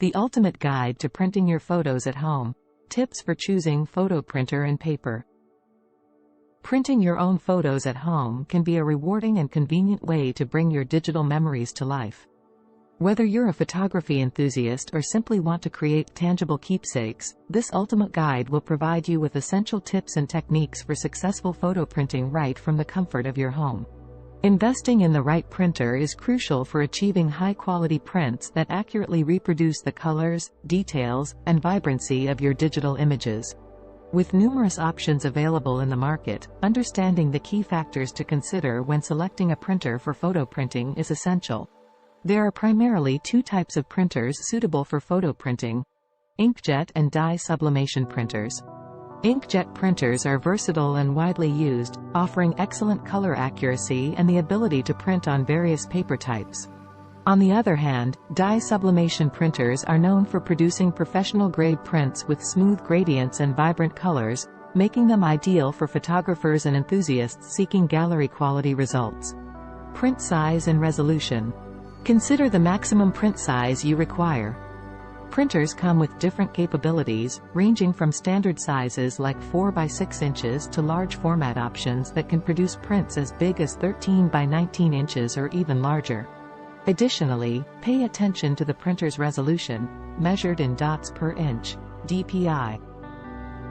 The ultimate guide to printing your photos at home. Tips for choosing photo printer and paper. Printing your own photos at home can be a rewarding and convenient way to bring your digital memories to life. Whether you're a photography enthusiast or simply want to create tangible keepsakes, this ultimate guide will provide you with essential tips and techniques for successful photo printing right from the comfort of your home. Investing in the right printer is crucial for achieving high-quality prints that accurately reproduce the colors, details, and vibrancy of your digital images. With numerous options available in the market, understanding the key factors to consider when selecting a printer for photo printing is essential. There are primarily two types of printers suitable for photo printing: inkjet and dye-sublimation printers. Inkjet printers are versatile and widely used, offering excellent color accuracy and the ability to print on various paper types. On the other hand, dye-sublimation printers are known for producing professional-grade prints with smooth gradients and vibrant colors, making them ideal for photographers and enthusiasts seeking gallery-quality results. Print size and resolution. Consider the maximum print size you require. Printers come with different capabilities, ranging from standard sizes like 4 by 6 inches to large format options that can produce prints as big as 13 by 19 inches or even larger. Additionally, pay attention to the printer's resolution, measured in dots per inch, DPI.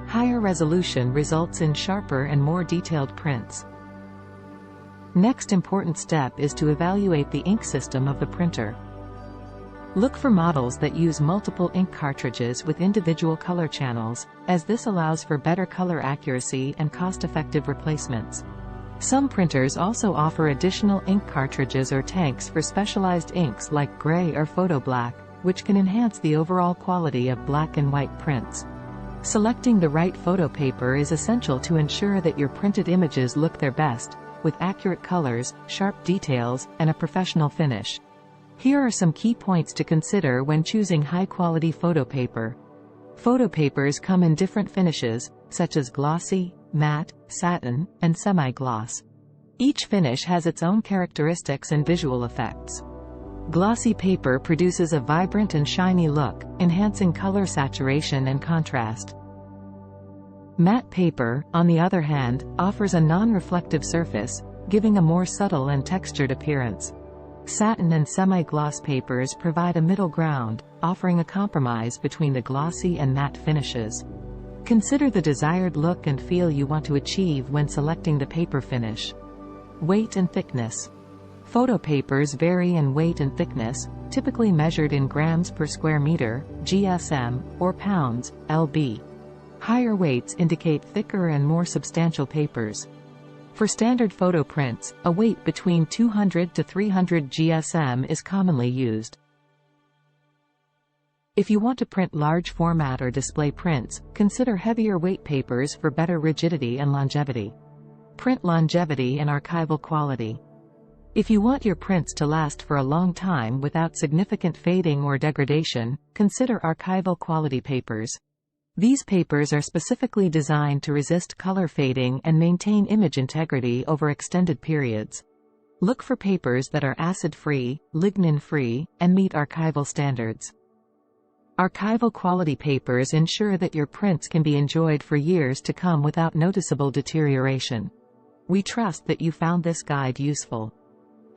Higher resolution results in sharper and more detailed prints. Next important step is to evaluate the ink system of the printer. Look for models that use multiple ink cartridges with individual color channels, as this allows for better color accuracy and cost-effective replacements. Some printers also offer additional ink cartridges or tanks for specialized inks like gray or photo black, which can enhance the overall quality of black and white prints. Selecting the right photo paper is essential to ensure that your printed images look their best, with accurate colors, sharp details, and a professional finish. Here are some key points to consider when choosing high-quality photo paper. Photo papers come in different finishes, such as glossy, matte, satin, and semi-gloss. Each finish has its own characteristics and visual effects. Glossy paper produces a vibrant and shiny look, enhancing color saturation and contrast. Matte paper, on the other hand, offers a non-reflective surface, giving a more subtle and textured appearance. Satin and semi-gloss papers provide a middle ground, offering a compromise between the glossy and matte finishes. Consider the desired look and feel you want to achieve when selecting the paper finish. Weight and thickness. Photo papers vary in weight and thickness, typically measured in grams per square meter, GSM, or pounds, lb. Higher weights indicate thicker and more substantial papers. For standard photo prints, a weight between 200 to 300 GSM is commonly used. If you want to print large format or display prints, consider heavier weight papers for better rigidity and longevity. Print longevity and archival quality. If you want your prints to last for a long time without significant fading or degradation, consider archival-quality papers. These papers are specifically designed to resist color fading and maintain image integrity over extended periods. Look for papers that are acid-free, lignin-free, and meet archival standards. Archival-quality papers ensure that your prints can be enjoyed for years to come without noticeable deterioration. We trust that you found this guide useful.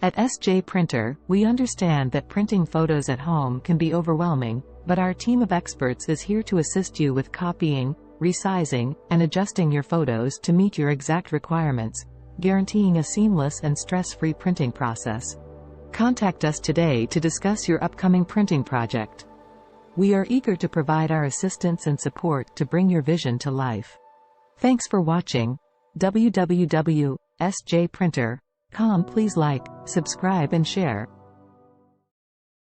At SJPrinter, we understand that printing photos at home can be overwhelming, but our team of experts is here to assist you with copying, resizing, and adjusting your photos to meet your exact requirements, guaranteeing a seamless and stress-free printing process. Contact us today to discuss your upcoming printing project. We are eager to provide our assistance and support to bring your vision to life. Thanks for watching. www.sjprinter.com. Please like, subscribe and share.